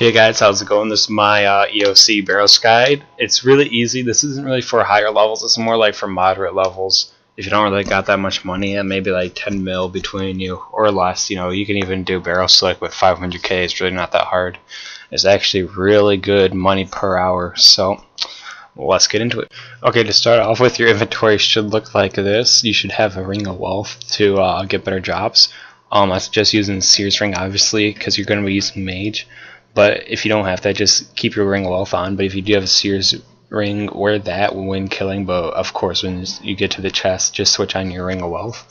Hey guys, how's it going? This is my EOC Barrows guide. It's really easy. This isn't really for higher levels. It's more like for moderate levels. If you don't really got that much money, and maybe like 10 mil between you or less, you know, you can even do barrel select with 500k. It's really not that hard. It's actually really good money per hour. So let's get into it. Okay, to start off with, your inventory should look like this. You should have a ring of wealth to get better jobs. I suggest using Seer's ring, obviously, because you're going to be using mage. But if you don't have that, just keep your ring of wealth on. But if you do have a Seer's ring, wear that when killing. But of course, when you get to the chest, just switch on your ring of wealth.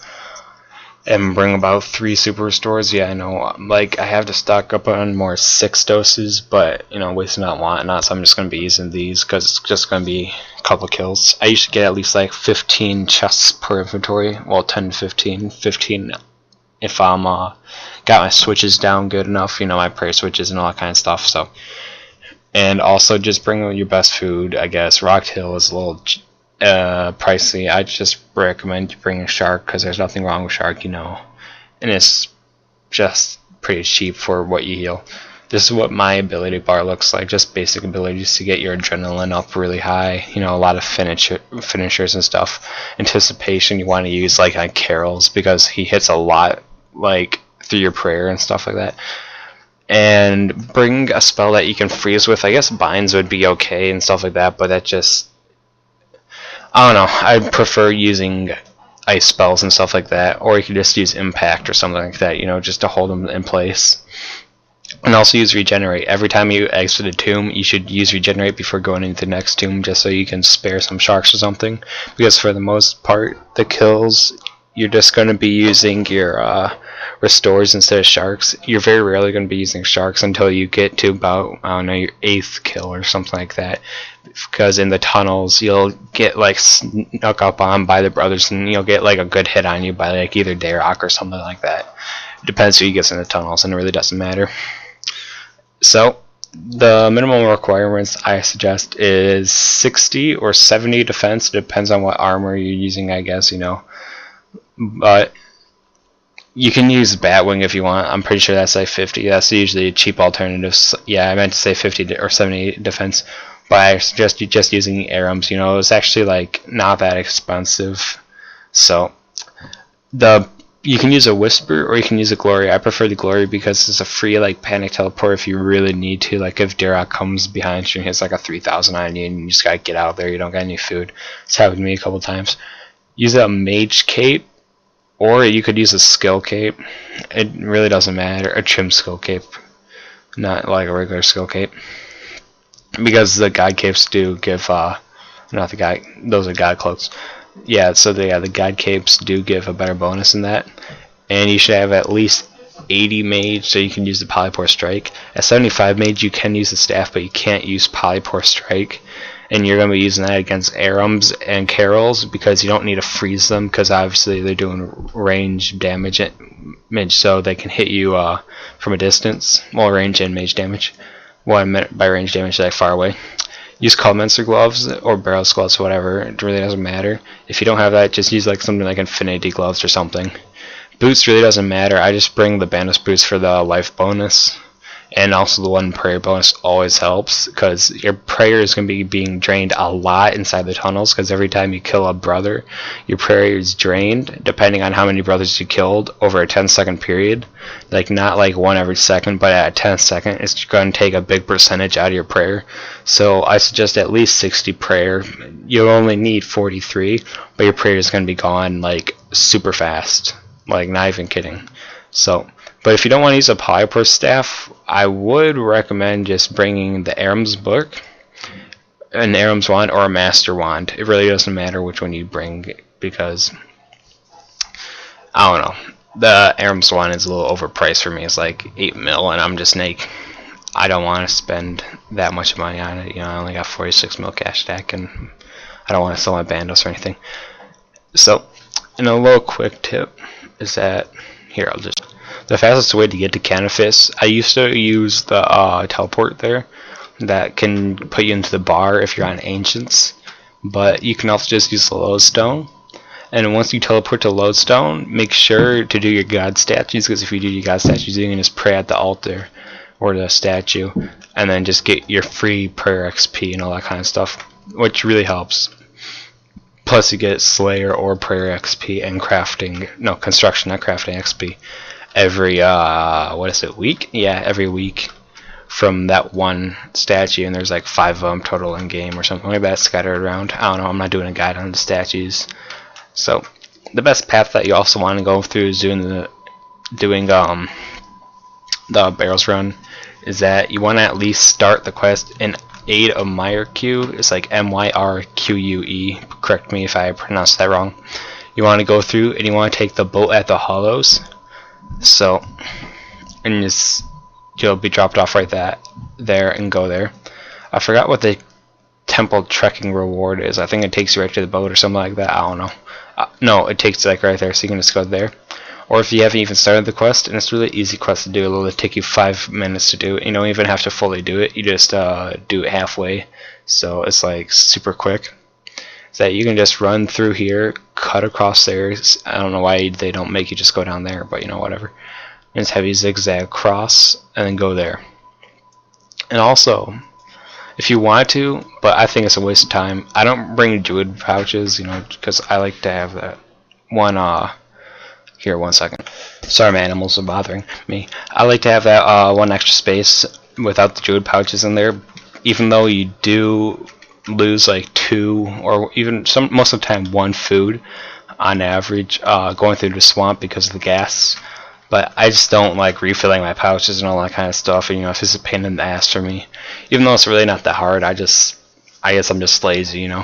And bring about 3 super restores. Yeah, I know. Like, I have to stock up on more 6 doses, but you know, wasting not wanting not. So I'm just gonna be using these because it's just gonna be a couple kills. I usually get at least like 15 chests per inventory. Well, 10 to 15. 15 if I'm got my switches down good enough, you know, my prayer switches and all that kind of stuff. So, and also just bring your best food. I guess Rock Hill is a little pricey. I just recommend you bring a shark because there's nothing wrong with shark, you know, and it's just pretty cheap for what you heal. This is what my ability bar looks like, just basic abilities to get your adrenaline up really high, you know, a lot of finishers and stuff. Anticipation you want to use like on Carol's because he hits a lot like through your prayer and stuff like that. And bring a spell that you can freeze with. I guess binds would be okay and stuff like that, but that just, I don't know, I prefer using ice spells and stuff like that, or you can just use impact or something like that, you know, just to hold them in place. And also use regenerate. Every time you exit a tomb, you should use regenerate before going into the next tomb, just so you can spare some sharks or something, because for the most part the kills you're just going to be using your restores instead of sharks. You're very rarely going to be using sharks until you get to about, I don't know, your 8th kill or something like that, because in the tunnels you'll get like snuck up on by the brothers and you'll get like a good hit on you by like either Dayrock or something like that. It depends who gets in the tunnels, and it really doesn't matter. So the minimum requirements I suggest is 60 or 70 defense. It depends on what armor you're using, I guess, you know. But you can use Batwing if you want. I'm pretty sure that's like 50. That's usually a cheap alternative. Yeah, I meant to say 50 or 70 defense. But I suggest you just using Arams. You know, it's actually like not that expensive. So you can use a Whisper or you can use a Glory. I prefer the Glory because it's a free like panic teleport if you really need to. Like if Dayrock comes behind you and hits like a 3,000 on you and you just gotta get out of there, you don't got any food. It's happened to me a couple times. Use a Mage Cape, or you could use a Skill Cape. It really doesn't matter. A Trim Skill Cape, not like a regular Skill Cape, because the God Capes do give not the God, those are God Cloaks. Yeah, so the God Capes do give a better bonus in that, and you should have at least 80 mage so you can use the Polypore Strike. At 75 mage you can use the staff, but you can't use Polypore Strike, and you're going to be using that against Arams and Carols because you don't need to freeze them, because obviously they're doing range damage, so they can hit you from a distance. Well, range and mage damage. What I meant by range damage is like far away. Use Culminster gloves or Barrows gloves, whatever. It really doesn't matter. If you don't have that, just use like something like Infinity gloves or something. Boots really doesn't matter. I just bring the Bandus boots for the life bonus, and also the 1 prayer bonus always helps, because your prayer is going to be being drained a lot inside the tunnels, because every time you kill a brother, your prayer is drained, depending on how many brothers you killed over a 10-second period. Like, not like 1 every second, but at a 10-second, it's going to take a big percentage out of your prayer. So I suggest at least 60 prayer. You'll only need 43, but your prayer is going to be gone like super fast. Like, not even kidding. So, but if you don't want to use a Polypore staff, I would recommend just bringing the Arams book, an Arams wand, or a Master wand. It really doesn't matter which one you bring, because I don't know. The Arams wand is a little overpriced for me. It's like 8 mil, and I'm just like, I don't want to spend that much money on it. You know, I only got 46 mil cash stack, and I don't want to sell my Bandos or anything. So, and a little quick tip is that, here, the fastest way to get to Canifis, I used to use the teleport there that can put you into the bar if you're on Ancients, but you can also just use the Lodestone. And once you teleport to Lodestone, make sure to do your God statues, because if you do your God statues, you can just pray at the altar. or the statue, and then just get your free prayer XP and all that kind of stuff, which really helps. Plus you get Slayer or prayer XP and crafting, no, construction, not crafting XP every week? Yeah, every week from that one statue, and there's like 5 of them total in game or something like that scattered around. I don't know, I'm not doing a guide on the statues. So the best path that you also want to go through is doing the Barrows run, is that you want to at least start the quest in aid of Myrque. It's like Myrque. Correct me if I pronounced that wrong. You want to go through and you want to take the boat at the Hollows. So, and you'll be dropped off right there and go there. I forgot what the temple trekking reward is. I think it takes you right to the boat or something like that. I don't know. No, it takes you like right there, so you can just go there. Or if you haven't even started the quest, and it's a really easy quest to do, it'll take you 5 minutes to do it. You don't even have to fully do it. You just do it halfway, so it's like super quick. So that you can just run through here, cut across there. I don't know why they don't make you just go down there, but you know, whatever. And just have you zigzag across and then go there. And also, if you want to, but I think it's a waste of time, I don't bring druid pouches, you know, because I like to have that one. Here, 1 second. Sorry, my animals are bothering me. I like to have that one extra space without the druid pouches in there, even though you do lose like 2 or even most of the time 1 food on average going through the swamp because of the gas. But I just don't like refilling my pouches and all that kind of stuff, and you know, it's just a pain in the ass for me. Even though it's really not that hard, I guess I'm just lazy, you know.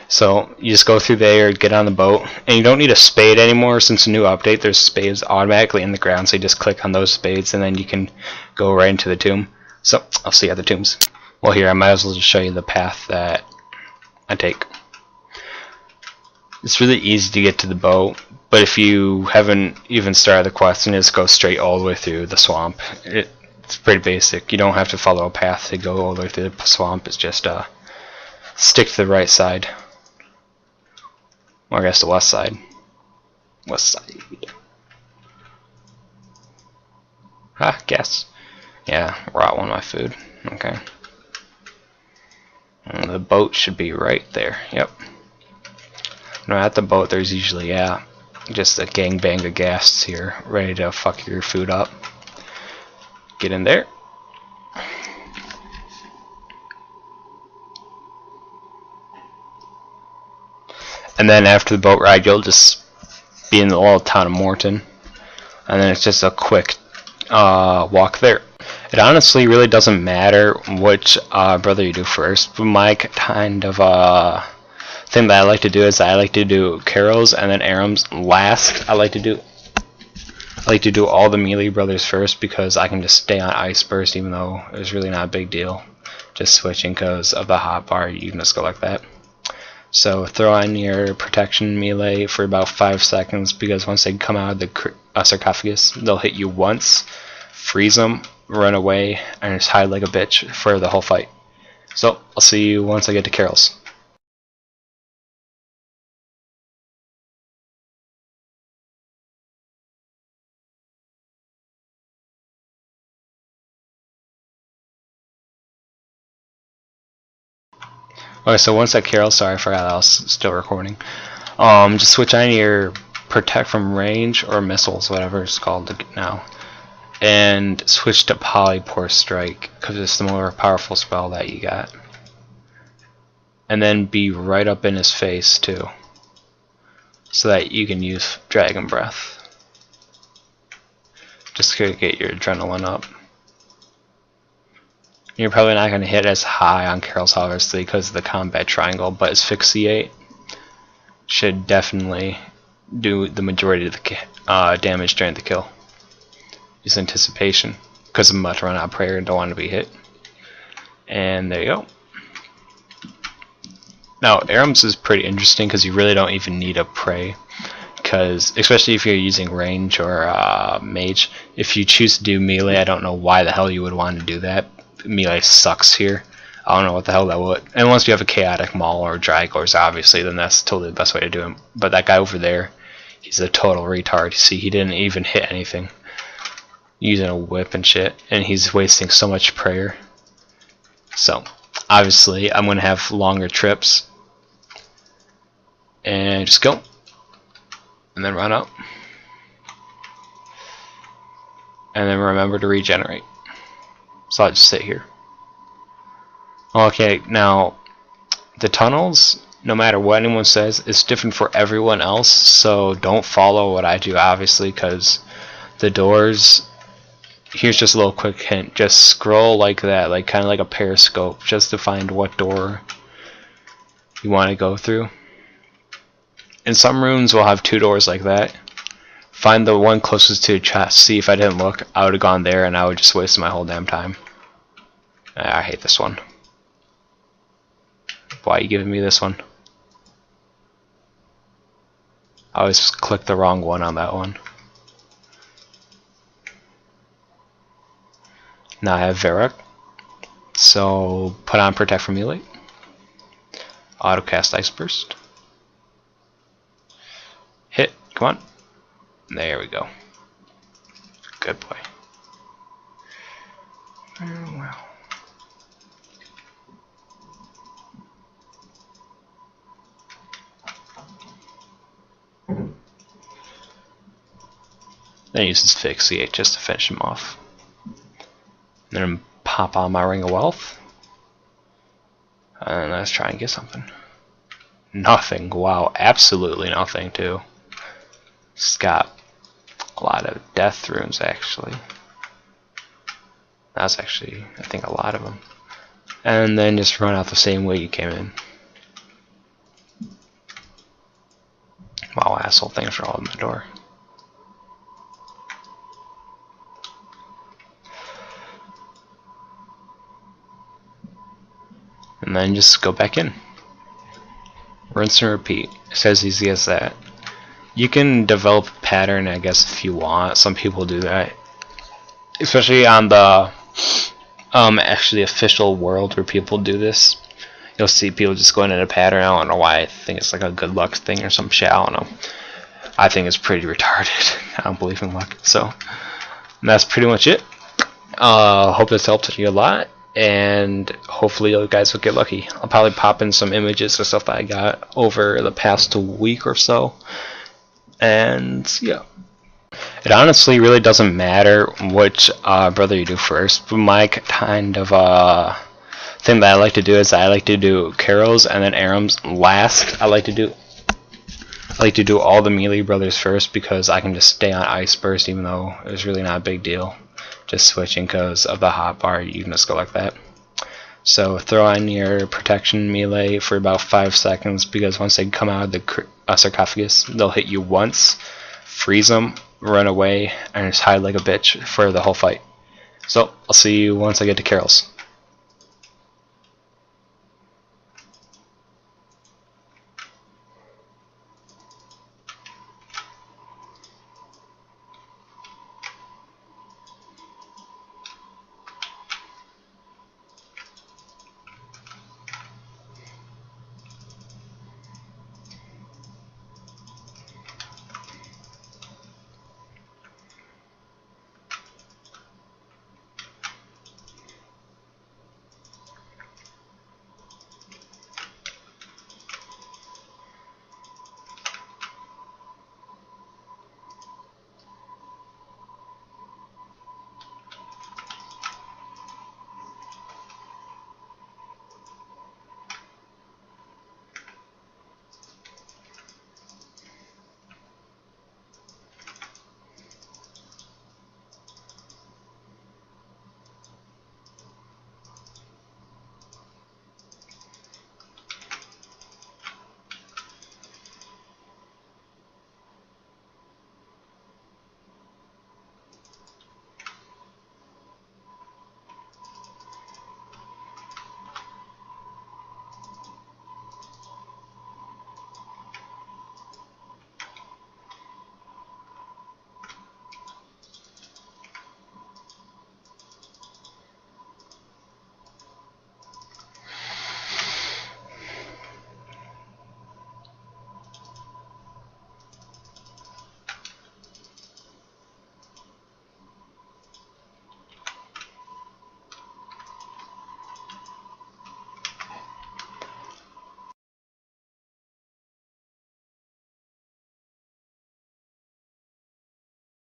So you just go through there, get on the boat, and you don't need a spade anymore since the new update. There's spades automatically in the ground, so you just click on those spades and then you can go right into the tomb. So I'll see you at the tombs. Well, here, I might as well just show you the path that I take. It's really easy to get to the boat, but if you haven't even started the quest, and just go straight all the way through the swamp. It's pretty basic. You don't have to follow a path to go all the way through the swamp. It's just stick to the right side. Or I guess the west side. West side. Guess. Yeah, rot one of my food. Okay. And the boat should be right there. Yep. No, at the boat there's usually, just a gangbang of ghasts here, ready to fuck your food up. Get in there. And then after the boat ride, you'll just be in the little town of Morton, and then it's just a quick walk there. It honestly really doesn't matter which brother you do first, but my kind of thing that I like to do is I like to do Carol's and then Aram's last. I like to do all the melee brothers first because I can just stay on Ice Burst, even though it's really not a big deal. Just switching because of the hotbar, you can just go like that. So throw on your protection melee for about 5 seconds, because once they come out of the sarcophagus, they'll hit you once, freeze them, run away, and just hide like a bitch for the whole fight. So I'll see you once I get to Carol's. Okay, so once at Carol, sorry, I forgot I was still recording. Just switch on your protect from range or missiles, whatever it's called now, and switch to Polypore Strike because it's the more powerful spell that you got. And then be right up in his face too, so that you can use Dragon Breath. Just to get your adrenaline up. You're probably not going to hit as high on Carol's obviously because of the combat triangle, but Asphyxiate should definitely do the majority of the damage during the kill. Use Anticipation because I'm about to run out of prayer and don't want to be hit. And there you go. Now Aram's is pretty interesting because you really don't even need a pray, because especially if you're using range or mage. If you choose to do melee, I don't know why the hell you would want to do that. Melee sucks here. I don't know what the hell that would. Unless you have a chaotic maul or Dragors, obviously, then that's totally the best way to do it. But that guy over there, he's a total retard. See, he didn't even hit anything. using a whip and shit, and he's wasting so much prayer. So obviously I'm gonna have longer trips, and just go and then run up and then remember to regenerate. So I'll just sit here. Okay, now the tunnels, no matter what anyone says, it's different for everyone else, so don't follow what I do, obviously, because the doors, here's just a little quick hint, just scroll like that, like kind of like a periscope, just to find what door you want to go through. In some rooms we'll have 2 doors like that. Find the one closest to the chest. See, if I didn't look, I would have gone there and I would just waste my whole damn time. I hate this one. Why are you giving me this one? I always click the wrong one on that one. Now I have Varrock, so put on Protect from Melee. Auto cast Ice Burst. Hit, come on. There we go. Good boy. Oh, wow. Then use his Asphyxiate just to finish him off. Then pop on my Ring of Wealth. And let's try and get something. Nothing. Wow, absolutely nothing too. It's got a lot of death runes actually. That's actually, I think, a lot of them. And then just run out the same way you came in. Wow, asshole, thanks for holding the door. And then just go back in. Rinse and repeat. It's as easy as that. You can develop a pattern, I guess, if you want. Some people do that. Especially on the actually official world where people do this. You'll see people just going in a pattern. I don't know why. I think it's like a good luck thing or some shit. I don't know. I think it's pretty retarded. I don't believe in luck. So that's pretty much it. Hope this helped you a lot. And hopefully you guys will get lucky. I'll probably pop in some images or stuff that I got over the past week or so. And yeah, it honestly really doesn't matter which brother you do first. But my kind of thing that I like to do is I like to do Karos and then Arams last. I like to do all the melee brothers first because I can just stay on Ice Burst even though it was really not a big deal. Just switching because of the hotbar, you can just go like that. So throw on your protection melee for about 5 seconds because once they come out of the sarcophagus, they'll hit you once, freeze them, run away, and just hide like a bitch for the whole fight. So I'll see you once I get to Carol's.